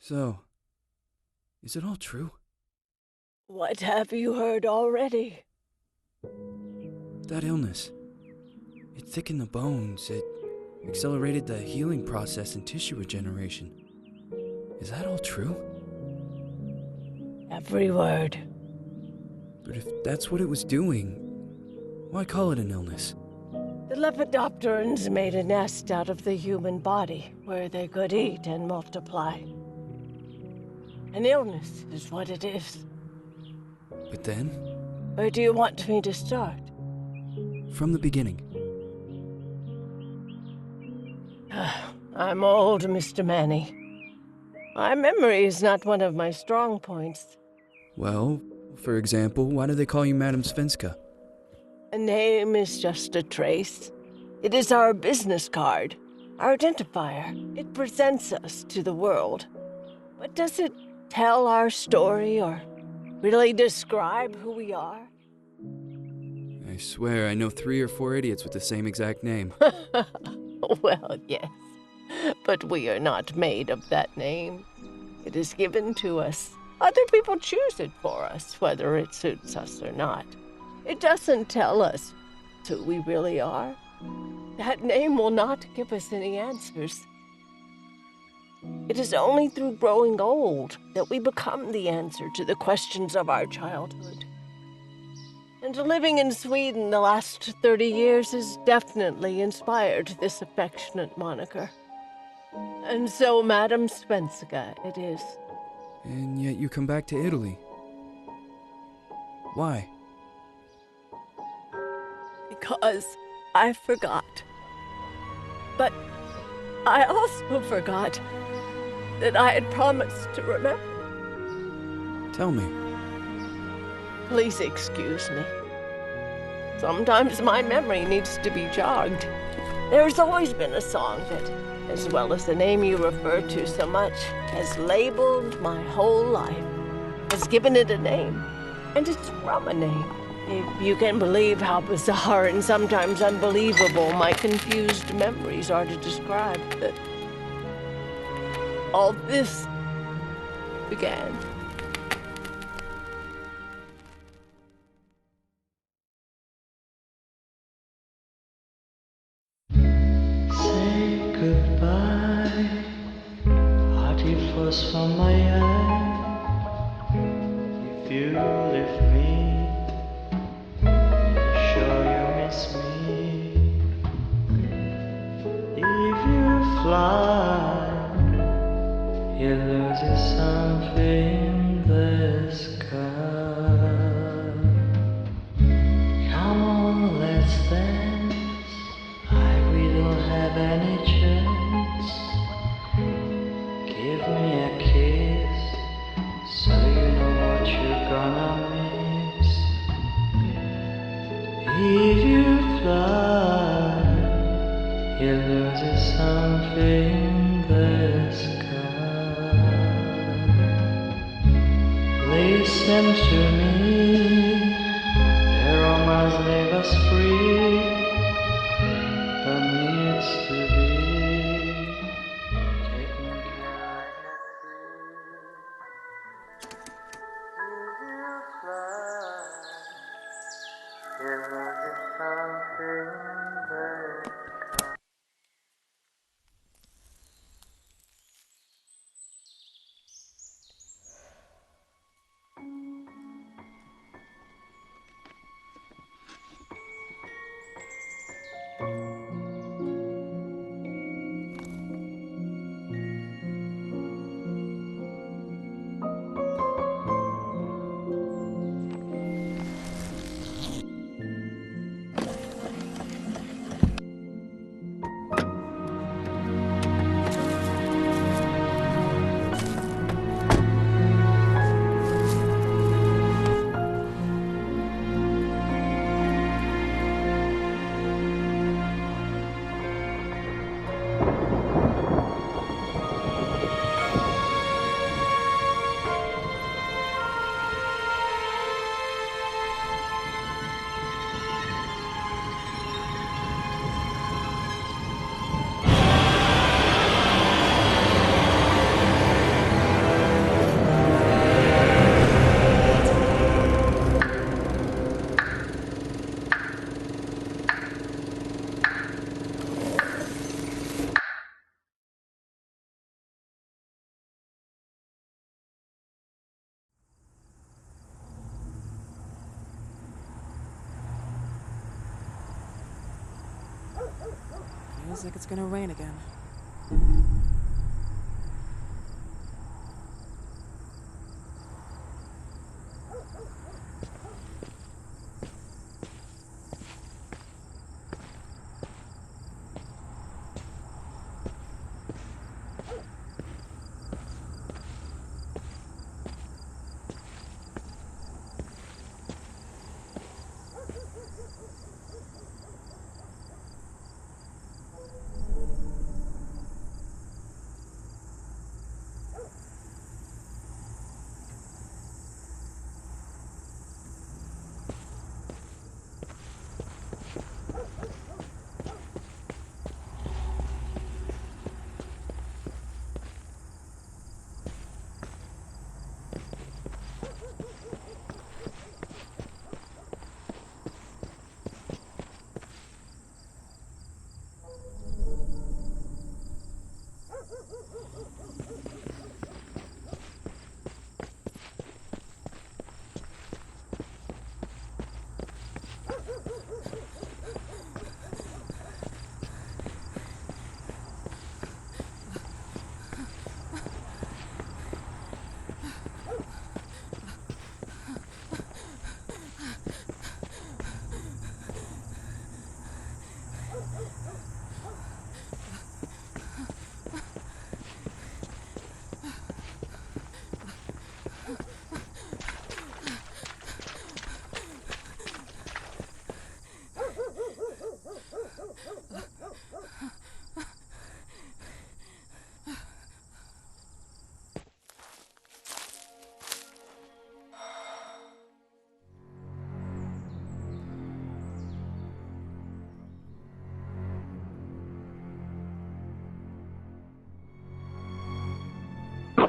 So, is it all true? What have you heard already? That illness. It thickened the bones. It accelerated the healing process and tissue regeneration. Is that all true? Every word. But if that's what it was doing, why call it an illness? The Lepidopterans made a nest out of the human body where they could eat and multiply. An illness is what it is. But then, Where do you want me to start? from the beginning. I'm old, Mr. Manny. My memory is not one of my strong points. Well, for example, why do they call you Madam Svenska? A name is just a trace. It is our business card, our identifier. It presents us to the world. But does it tell our story or really describe who we are? I swear I know 3 or 4 idiots with the same exact name. Well, yes. But we are not made of that name. It is given to us. Other people choose it for us, whether it suits us or not. It doesn't tell us who we really are. That name will not give us any answers. It is only through growing old that we become the answer to the questions of our childhood. And living in Sweden the last 30 years has definitely inspired this affectionate moniker. And so, Madam Svenska, it is. And yet you come back to Italy. Why? Because I forgot. But I also forgot that I had promised to remember. Tell me. Please excuse me. Sometimes my memory needs to be jogged. There's always been a song that, as well as the name you refer to so much, has labeled my whole life, has given it a name, and it's from a name. If you can believe how bizarre and sometimes unbelievable my confused memories are to describe that all this began. Say goodbye, hearty frost from my eye. If you leave me, sure you miss me. If you fly, you lose something in the sky. Come on, let's dance. We don't have any chance. Give me a kiss, so you know what you're gonna miss. If you fly, you lose something in the sky. Listen to me, the romance leave us free. But needs to be taken care of. If you fly, you lose something there. Feels like it's gonna rain again.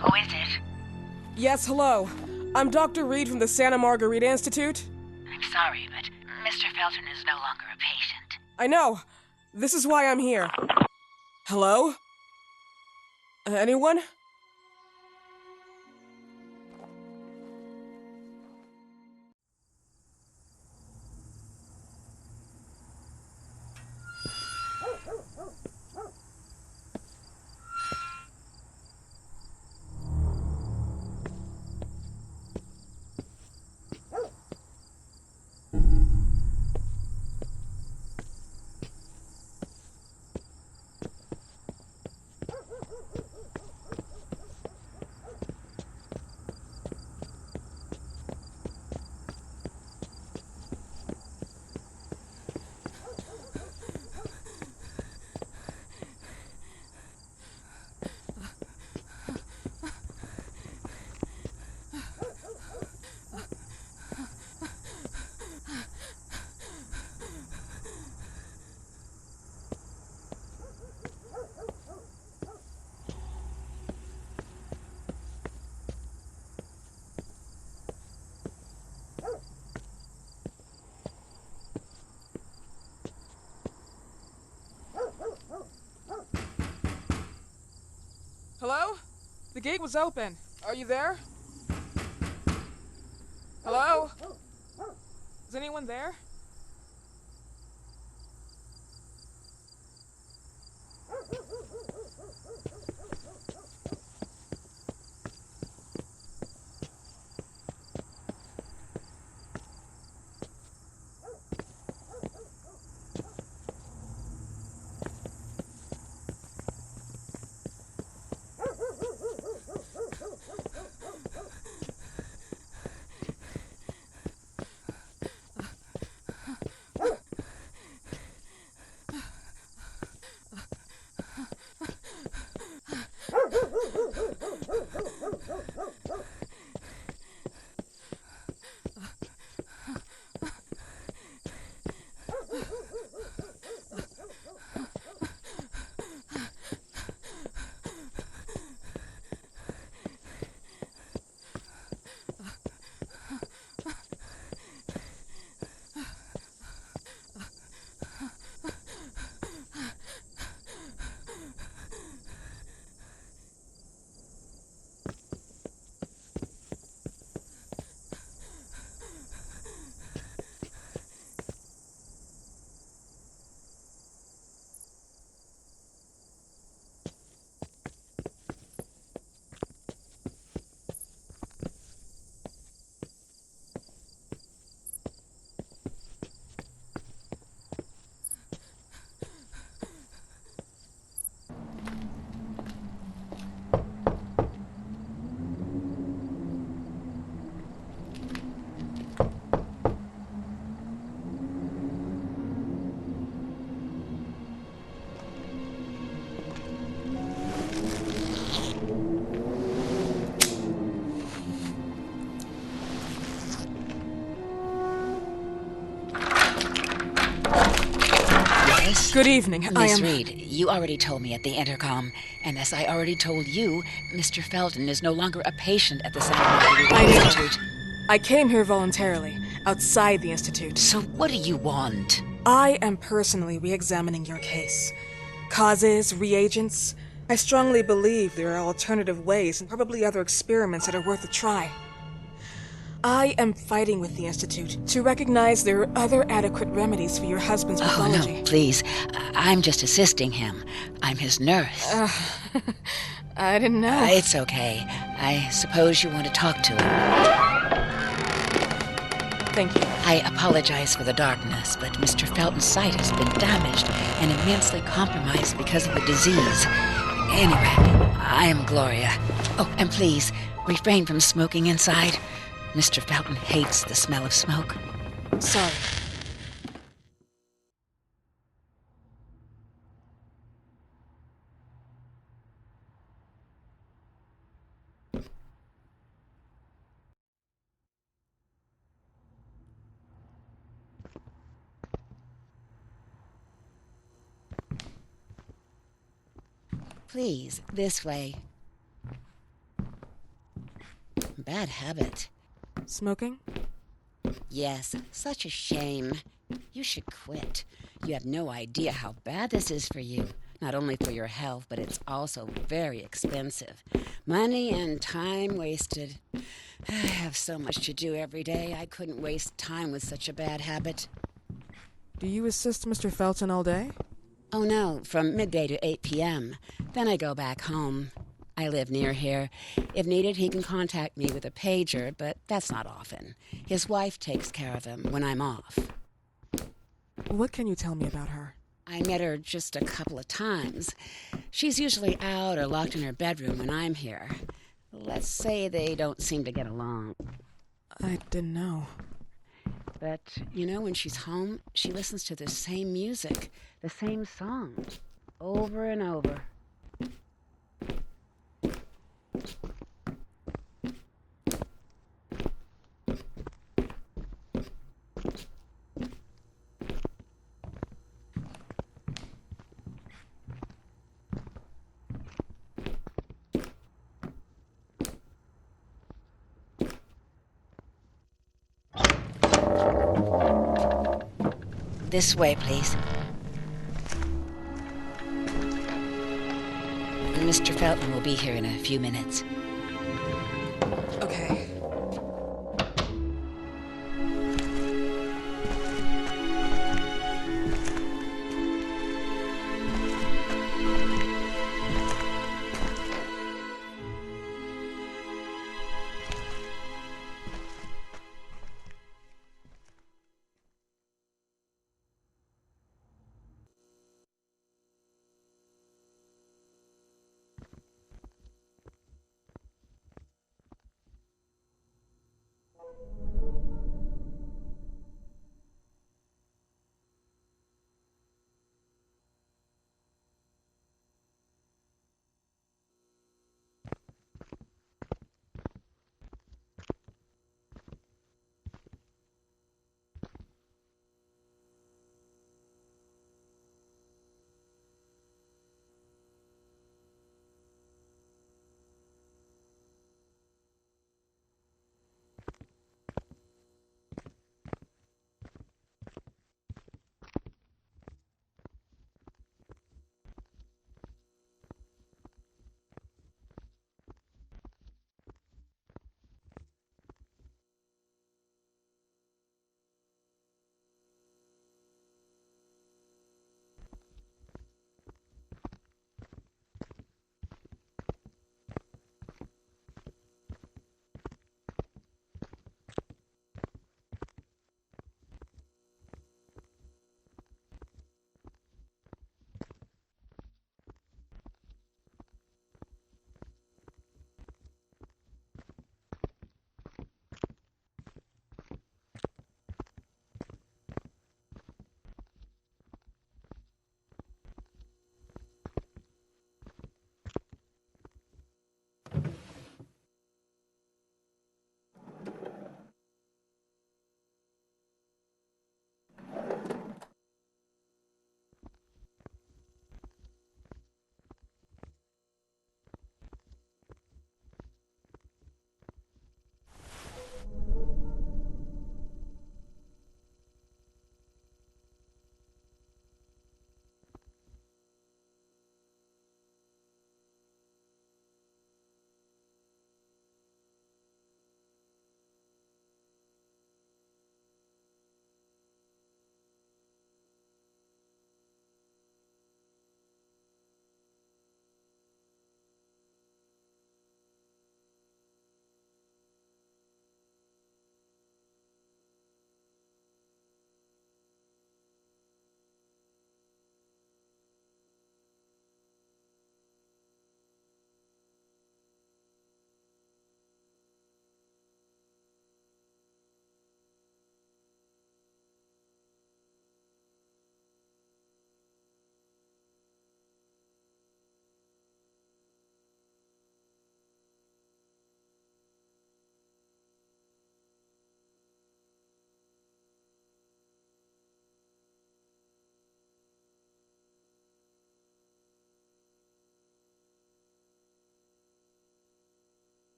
Who is it? Yes, hello. I'm Dr. Reed from the Santa Margarita Institute. I'm sorry, but Mr. Felton is no longer a patient. I know. This is why I'm here. Hello? Anyone? Hello? The gate was open. Are you there? Hello? Is anyone there? Good evening. I Miss am... Reed, you already told me at the intercom, and as I already told you, Mr. Felton is no longer a patient at the Santa Margarita I know. Institute. I came here voluntarily, outside the Institute. So what do you want? I am personally re-examining your case. Causes, reagents. I strongly believe there are alternative ways and probably other experiments that are worth a try. I am fighting with the Institute to recognize there are other adequate remedies for your husband's pathology. Oh, no, please. I'm just assisting him. I'm his nurse. I didn't know. It's okay. I suppose you want to talk to him. Thank you. I apologize for the darkness, but Mr. Felton's sight has been damaged and immensely compromised because of the disease. Anyway, I am Gloria. Oh, and please, refrain from smoking inside. Mr. Felton hates the smell of smoke. Sorry. Please, this way. Bad habit. Smoking? Yes, such a shame. You should quit. You have no idea how bad this is for you. Not only for your health, but it's also very expensive. Money and time wasted. I have so much to do every day. I couldn't waste time with such a bad habit. Do you assist Mr. Felton all day? Oh no, from midday to 8 p.m. Then I go back home. I live near here. If needed, he can contact me with a pager, but that's not often. His wife takes care of him when I'm off. What can you tell me about her? I met her just a couple of times. She's usually out or locked in her bedroom when I'm here. Let's say they don't seem to get along. I didn't know. But, you know, when she's home, she listens to the same music, the same song, over and over. This way, please. Mr. Felton will be here in a few minutes. Okay.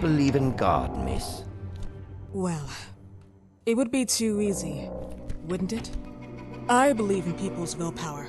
believe in God, miss? Well, it would be too easy, wouldn't it? I believe in people's willpower.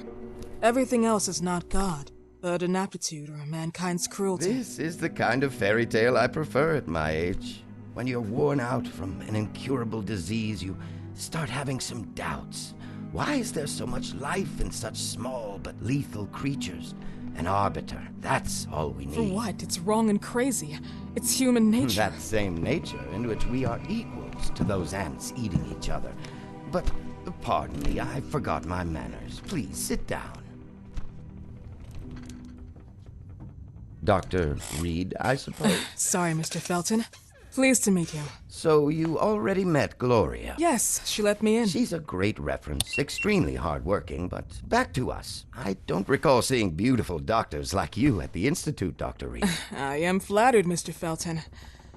Everything else is not God, but an aptitude or mankind's cruelty. This is the kind of fairy tale I prefer at my age. When you're worn out from an incurable disease, you start having some doubts. Why is there so much life in such small but lethal creatures? An arbiter, that's all we need. For what? It's wrong and crazy. It's human nature. That same nature in which we are equals to those ants eating each other. But, pardon me, I forgot my manners. Please, sit down. Dr. Reed, I suppose? Sorry, Mr. Felton. Pleased to meet you. So you already met Gloria? Yes, she let me in. She's a great reference, extremely hardworking, but back to us. I don't recall seeing beautiful doctors like you at the Institute, Dr. Reed. I am flattered, Mr. Felton.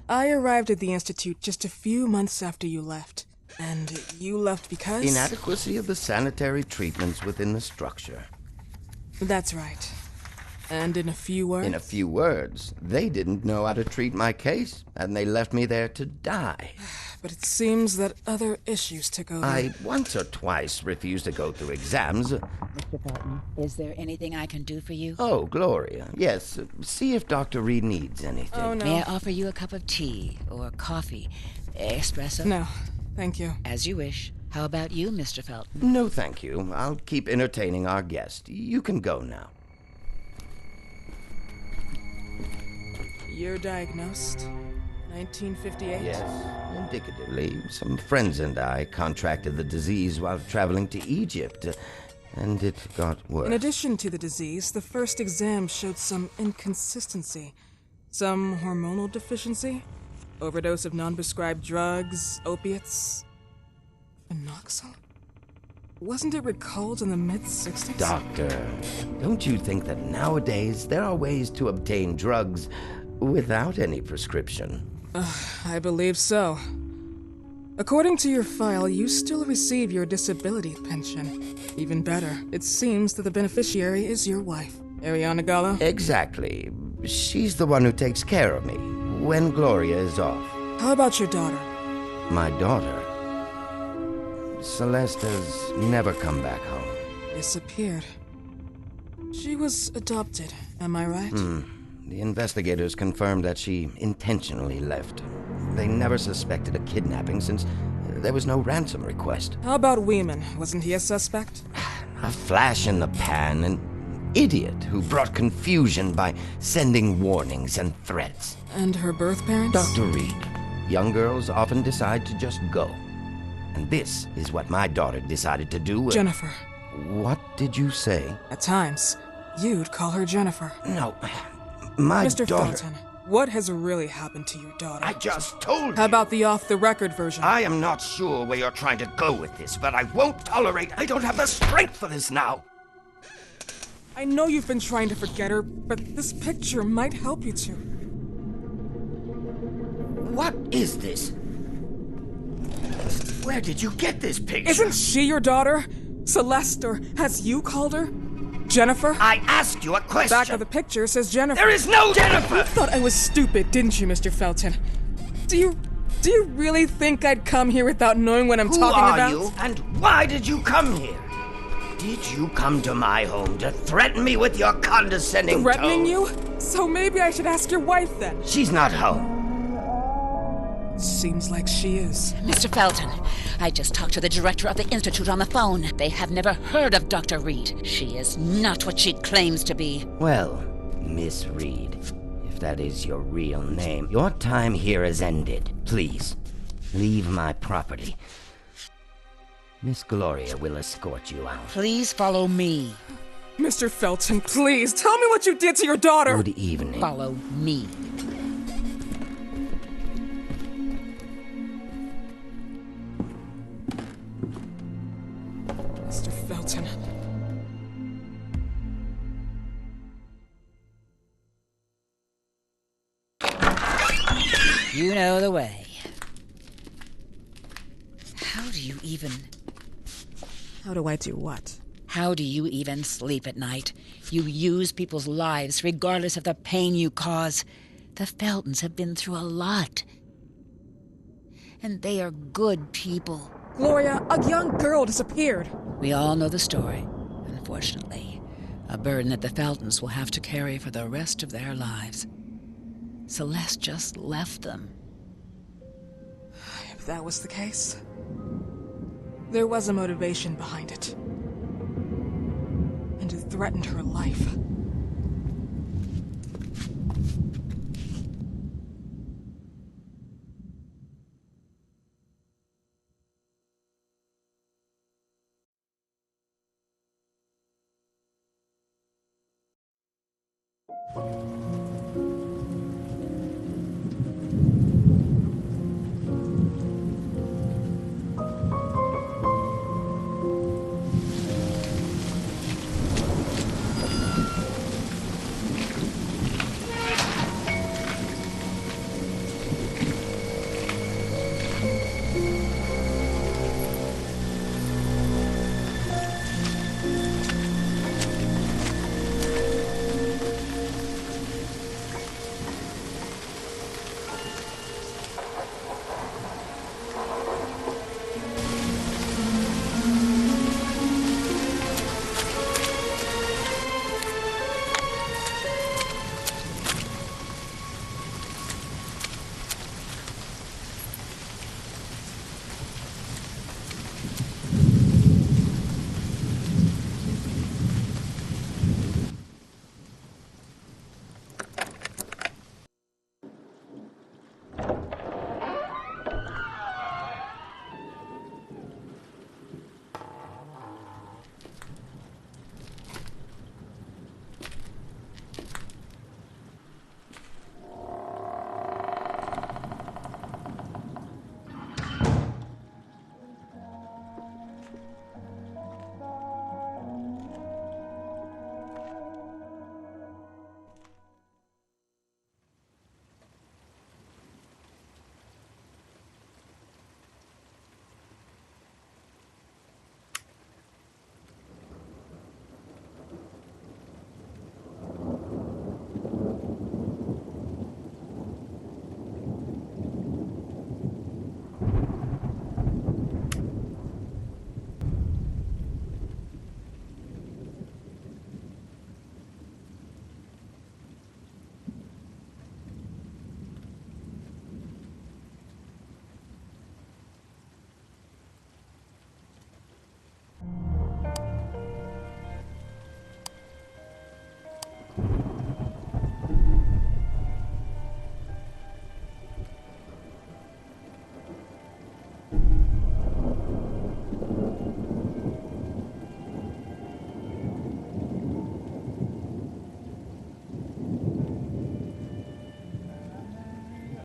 I arrived at the Institute just a few months after you left. And you left because? Inadequacy of the sanitary treatments within the structure. That's right. And in a few words? In a few words, they didn't know how to treat my case, and they left me there to die. But it seems that other issues took over. I once or twice refused to go through exams. Mr. Felton, is there anything I can do for you? Oh, Gloria, yes. See if Dr. Reed needs anything. Oh, no. May I offer you a cup of tea or coffee? Espresso? No, thank you. As you wish. How about you, Mr. Felton? No, thank you. I'll keep entertaining our guest. You can go now. You're diagnosed? 1958? Yes, indicatively. Some friends and I contracted the disease while traveling to Egypt, and it got worse. In addition to the disease, the first exam showed some inconsistency. Some hormonal deficiency? Overdose of non-prescribed drugs, opiates? Phenoxyl? Wasn't it recalled in the mid-60s? Doctor, don't you think that nowadays there are ways to obtain drugs without any prescription? I believe so. According to your file, you still receive your disability pension. Even better, it seems that the beneficiary is your wife, Ariana Gallo. Exactly. She's the one who takes care of me when Gloria is off. How about your daughter? My daughter? Celeste has never come back home. Disappeared. She was adopted, am I right? The investigators confirmed that she intentionally left. They never suspected a kidnapping since there was no ransom request. How about Weeman? Wasn't he a suspect? A flash in the pan, an idiot who brought confusion by sending warnings and threats. And her birth parents? Dr. Reed, young girls often decide to just go. And this is what my daughter decided to do. Jennifer. What did you say? At times, you'd call her Jennifer. No, my Mr. daughter... Felton, what has really happened to your daughter? I just told you. How about the off-the-record version? I am not sure where you're trying to go with this, but I won't tolerate... I don't have the strength for this now. I know you've been trying to forget her, but this picture might help you to. What is this? Where did you get this picture? Isn't she your daughter? Celeste, or has you called her? Jennifer? I asked you a question. Back of the picture says Jennifer. There is no Jennifer! You thought I was stupid, didn't you, Mr. Felton? Do you really think I'd come here without knowing what I'm talking about? Who are you, and why did you come here? Did you come to my home to threaten me with your condescending Threatening tone? you? So maybe I should ask your wife then. She's not home. Seems like she is. Mr. Felton, I just talked to the director of the Institute on the phone. They have never heard of Dr. Reed. She is not what she claims to be. Well, Miss Reed, if that is your real name, your time here has ended. Please, leave my property. Miss Gloria will escort you out. Please follow me. Mr. Felton, please, tell me what you did to your daughter! Good evening. Follow me. Mr. Felton. You know the way. How do you even... How do I do what? How do you even sleep at night? You use people's lives regardless of the pain you cause. The Feltons have been through a lot. And they are good people. Gloria, a young girl disappeared. We all know the story, unfortunately. A burden that the Feltons will have to carry for the rest of their lives. Celeste just left them. If that was the case, there was a motivation behind it. And it threatened her life.